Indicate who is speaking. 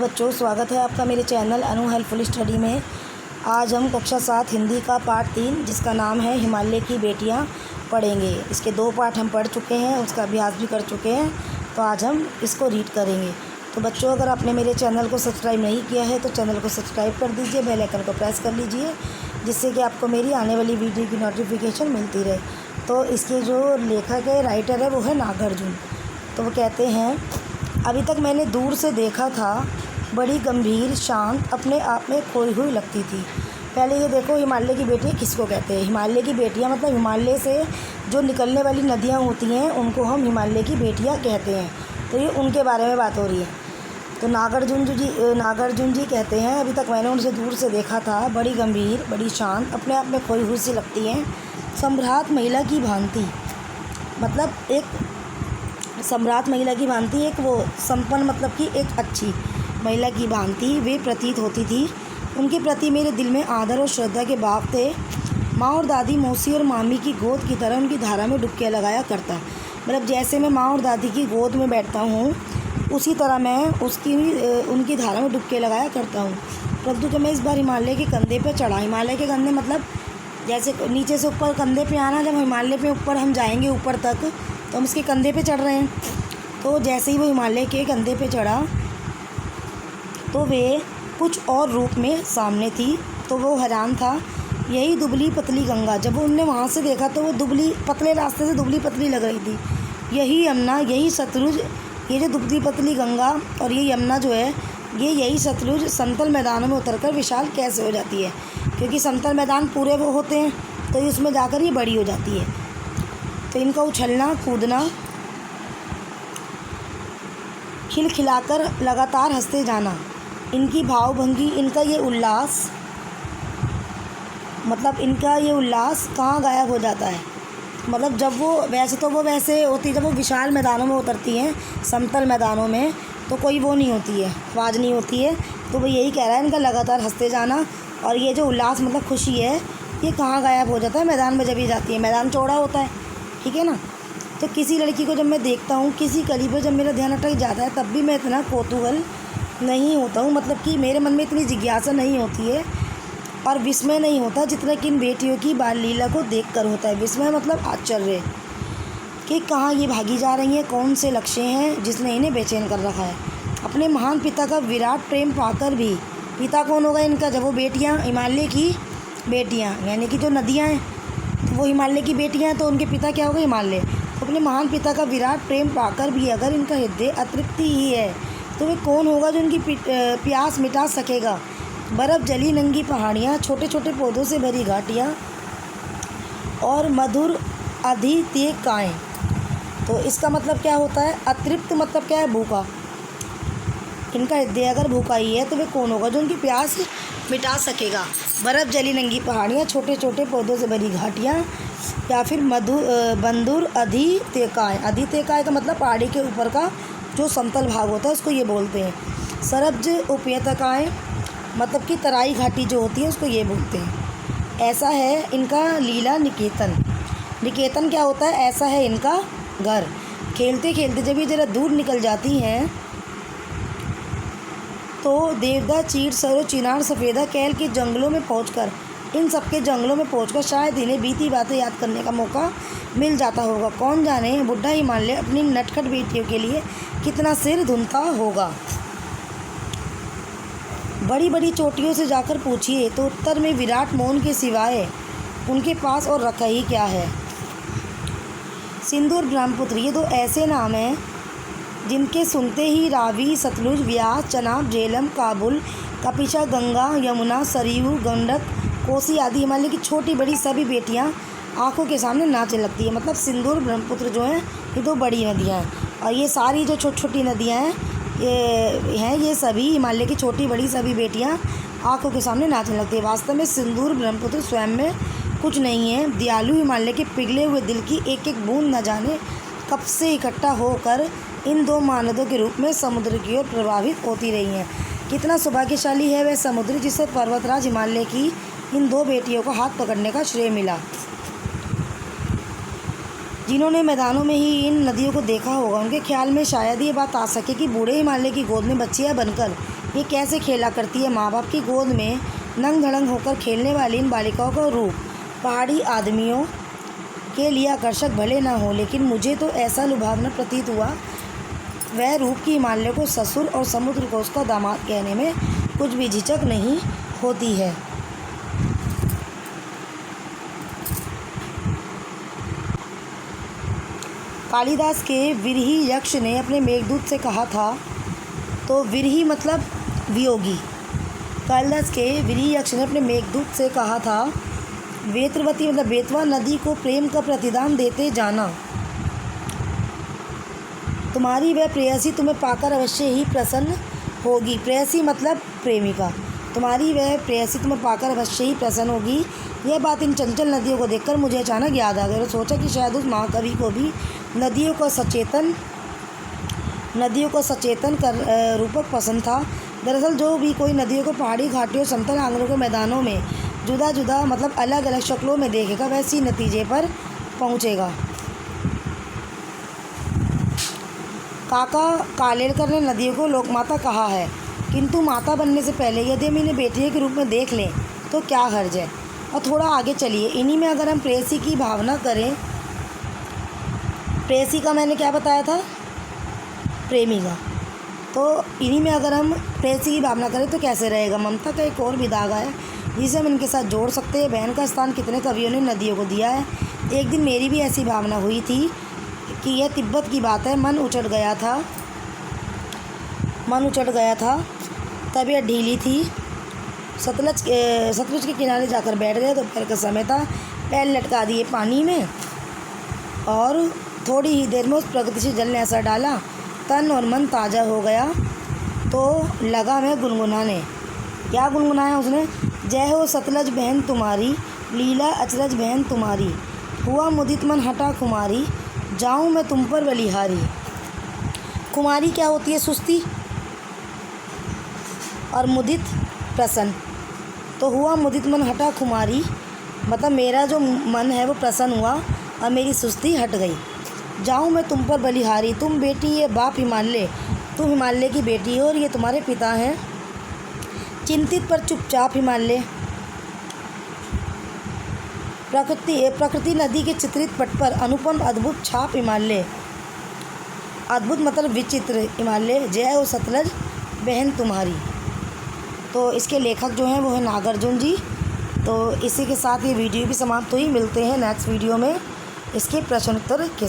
Speaker 1: बच्चों, स्वागत है आपका मेरे चैनल अनु हेल्पफुल स्टडी में। आज हम कक्षा 7 हिंदी का पाठ 3 जिसका नाम है हिमालय की बेटियां पढ़ेंगे। इसके 2 पाठ हम पढ़ चुके हैं, उसका अभ्यास भी कर चुके हैं, तो आज हम इसको रीड करेंगे। तो बच्चों, अगर आपने मेरे चैनल को सब्सक्राइब नहीं किया है तो चैनल को सब्सक्राइब कर दीजिए, बेल आइकन को प्रेस कर लीजिए, जिससे कि आपको मेरी आने वाली वीडियो की नोटिफिकेशन मिलती रहे। तो इसके जो लेखक है, राइटर है, वो है नागार्जुन। तो वो कहते हैं, अभी तक मैंने दूर से देखा था, बड़ी गंभीर, शांत, अपने आप में खोई हुई लगती थी। पहले ये देखो, हिमालय की बेटियाँ किसको कहते हैं। हिमालय की बेटियाँ मतलब हिमालय से जो निकलने वाली नदियाँ होती हैं उनको हम हिमालय की बेटियाँ कहते हैं। तो ये उनके बारे में बात हो रही है। तो नागार्जुन जी कहते हैं, अभी तक मैंने उनसे दूर से देखा था, बड़ी गंभीर, बड़ी शांत, अपने आप में खोई हुई सी लगती हैं। सम्राट महिला की भांति, मतलब एक सम्राट महिला की भांति, एक वो संपन्न, मतलब कि एक अच्छी महिला की भांति वे प्रतीत होती थी। उनके प्रति मेरे दिल में आदर और श्रद्धा के भाव थे। माँ और दादी, मौसी और मामी की गोद की तरह उनकी धारा में डुबकियाँ लगाया करता। मतलब जैसे मैं माँ और दादी की गोद में बैठता हूँ, उसी तरह मैं उनकी धारा में डुबकियाँ लगाया करता हूँ। परंतु जब मैं इस बार हिमालय के कंधे पर चढ़ा, हिमालय के कंधे मतलब जैसे नीचे से ऊपर कंधे पे आना, जब हिमालय पे ऊपर हम जाएंगे ऊपर तक, तो हम उसके कंधे पे चढ़ रहे हैं। तो जैसे ही वो हिमालय के कंधे पे चढ़ा तो वे कुछ और रूप में सामने थी। तो वो हैरान था। यही दुबली पतली गंगा, जब उनने वहाँ से देखा तो वो दुबली पतले रास्ते से दुबली पतली लग रही थी। यही यमुना, यही सतलुज, ये जो दुबली पतली गंगा और ये यमुना जो है, यही सतलुज समतल मैदानों में उतरकर विशाल कैसे हो जाती है, क्योंकि समतल मैदान पूरे वो होते हैं, तो इसमें जाकर ये बड़ी हो जाती है। तो इनका उछलना कूदना, खिलखिलाकर लगातार हंसते जाना, इनकी भावभंगी, इनका ये उल्लास, मतलब इनका ये उल्लास कहाँ गायब हो जाता है। मतलब जब वो वैसे होती, जब वो विशाल मैदानों में उतरती हैं, समतल मैदानों में, तो कोई वो नहीं होती है, आवाज़ नहीं होती है। तो वो यही कह रहा है, इनका लगातार हंसते जाना और ये जो उल्लास मतलब खुशी है, ये कहाँ गायब हो जाता है, मैदान में जब ये जाती है। मैदान चौड़ा होता है, ठीक है ना। तो किसी लड़की को जब मैं देखता हूँ, किसी कली पर जब मेरा ध्यान अटक जाता है, तब भी मैं इतना कौतूहल नहीं होता हूँ, मतलब कि मेरे मन में इतनी जिज्ञासा नहीं होती है और विस्मय नहीं होता जितना कि इन बेटियों की बाल लीला को देखकर होता है। विस्मय मतलब आश्चर्य कि कहाँ ये भागी जा रही हैं, कौन से लक्ष्य हैं जिसने इन्हें बेचैन कर रखा है। अपने महान पिता का विराट प्रेम पाकर भी, पिता कौन होगा इनका, जब वो बेटियाँ हिमालय की बेटियाँ, यानी कि जो नदियाँ हैं तो वो हिमालय की बेटियाँ हैं, तो उनके पिता क्या होगा, हिमालय। तो अपने महान पिता का विराट प्रेम पाकर भी अगर इनका हृदय अतृप्ति ही है, तो वे कौन होगा जो उनकी प्यास मिटा सकेगा। बर्फ़ जली नंगी पहाड़ियाँ, छोटे छोटे पौधों से भरी घाटियाँ और मधुर अधित्यकाएँ। तो इसका मतलब क्या होता है, अतृप्त मतलब क्या है, भूखा। इनका हृदय अगर भूखा ही है तो वे कौन होगा जो उनकी प्यास मिटा सकेगा। बर्फ़ जली नंगी पहाड़ियाँ, छोटे छोटे पौधों से भरी घाटियाँ, या फिर बंधुर अधित्यकाएँ। अधित्यकाएँ का मतलब पहाड़ी के ऊपर का जो समतल भाग होता है उसको ये बोलते हैं। सरब्ज उपत्यकाएँ मतलब कि तराई घाटी जो होती है उसको ये बोलते हैं। ऐसा है इनका लीला निकेतन। निकेतन क्या होता है, ऐसा है इनका घर। खेलते खेलते जब ये ज़रा दूर निकल जाती हैं तो देवदा, चीड़, सरो, चिनार, सफ़ेदा, कैल के जंगलों में पहुंचकर, इन सब के जंगलों में पहुंचकर शायद इन्हें बीती बातें याद करने का मौका मिल जाता होगा। कौन जाने बुढ़ा हिमालय अपनी नटखट बेटियों के लिए कितना सिर धुनता होगा। बड़ी बड़ी चोटियों से जाकर पूछिए तो उत्तर में विराट मौन के सिवाय उनके पास और रखा ही क्या है। सिंधु और ब्रह्मपुत्र, ये 2 ऐसे नाम हैं जिनके सुनते ही रावी, सतलुज, व्यास, चनाब, झेलम, काबुल, कपिशा, गंगा, यमुना, सरयू, गंडक, कोसी आदि हिमालय की छोटी बड़ी सभी बेटियां आंखों के सामने नाचने लगती है। मतलब सिंधु और ब्रह्मपुत्र जो हैं ये 2 बड़ी नदियां हैं, और ये सारी जो छोटी छोटी नदियां हैं ये सभी हिमालय की छोटी बड़ी सभी बेटियां आंखों के सामने नाचने लगती है। वास्तव में सिंधु और ब्रह्मपुत्र स्वयं में कुछ नहीं है। दयालु हिमालय के पिघले हुए दिल की एक एक बूंद न जाने कब से इकट्ठा होकर इन 2 महानदों के रूप में समुद्र की ओर प्रवाहित होती रही हैं। कितना सौभाग्यशाली है वह समुद्र जिसे पर्वतराज हिमालय की इन 2 बेटियों को हाथ पकड़ने का श्रेय मिला। जिन्होंने मैदानों में ही इन नदियों को देखा होगा, उनके ख्याल में शायद ये बात आ सके कि बूढ़े हिमालय की गोद में बच्चियाँ बनकर ये कैसे खेला करती है। माँ बाप की गोद में नंग धड़ंग होकर खेलने वाली इन बालिकाओं का रूप पहाड़ी आदमियों के लिए आकर्षक भले ना हो, लेकिन मुझे तो ऐसा लुभावना प्रतीत हुआ वह रूप की हिमालय को ससुर और समुद्र को उसका दामाद कहने में कुछ भी झिझक नहीं होती है। कालिदास के विरही यक्ष ने अपने मेघदूत से कहा था, तो विरही मतलब वियोगी। कालिदास के विरही यक्ष ने अपने मेघदूत से कहा था, वेत्रवती मतलब बेतवा नदी को प्रेम का प्रतिदान देते जाना। तुम्हारी वह प्रेयसी तुम्हें पाकर अवश्य ही प्रसन्न होगी। प्रेयसी मतलब प्रेमिका। तुम्हारी वह प्रेयसी तुम्हें पाकर अवश्य ही प्रसन्न होगी। यह बात इन चंचल नदियों को देखकर मुझे अचानक याद आ गई और सोचा कि शायद उस महाकवि को भी नदियों को सचेतन कर रूपक पसंद था। दरअसल जो भी कोई नदियों को पहाड़ी घाटियों समतल आंगनों के मैदानों में जुदा जुदा मतलब अलग अलग शक्लों में देखेगा, वैसी नतीजे पर पहुँचेगा। काका कालेलकर ने नदियों को लोकमाता कहा है, किंतु माता बनने से पहले यदि हम इन्हें बेटियों के रूप में देख लें तो क्या हर्ज है। और थोड़ा आगे चलिए, इन्हीं में अगर हम प्रेयसी की भावना करें, प्रेयसी का मैंने क्या बताया था, प्रेमिका, तो इन्हीं में अगर हम प्रेयसी की भावना करें तो कैसे रहेगा। ममता का एक और भी धागा है जिसे हम इनके साथ जोड़ सकते हैं। बहन का स्थान कितने कवियों ने नदियों को दिया है। एक दिन मेरी भी ऐसी भावना हुई थी कि यह तिब्बत की बात है। मन उचट गया था, तबीयत ढीली थी। सतलज के किनारे जाकर बैठ गए। दोपहर का समय था। पैर लटका दिए पानी में और थोड़ी ही देर में उस प्रकृति से जल ने असर डाला। तन और मन ताज़ा हो गया। तो लगा मैं गुनगुनाने। क्या गुनगुनाया उसने, जय हो सतलज बहन तुम्हारी, लीला अचरज बहन तुम्हारी, हुआ मुदित मन हटा कुमारी, जाऊँ मैं तुम पर बलिहारी। कुमारी क्या होती है, सुस्ती, और मुदित प्रसन्न। तो हुआ मुदित मन हटा कुमारी मतलब मेरा जो मन है वो प्रसन्न हुआ और मेरी सुस्ती हट गई। जाऊँ मैं तुम पर बलिहारी, तुम बेटी ये बाप हिमालय, तुम हिमालय की बेटी हो और ये तुम्हारे पिता हैं। चिंतित पर चुपचाप हिमालय, प्रकृति नदी के चित्रित पट पर अनुपम अद्भुत छाप हिमालय। अद्भुत मतलब विचित्र हिमालय। जय हो सतलज बहन तुम्हारी। तो इसके लेखक जो हैं वो है नागार्जुन जी। तो इसी के साथ ये वीडियो भी समाप्त हुई। मिलते हैं नेक्स्ट वीडियो में इसके प्रश्नोत्तर के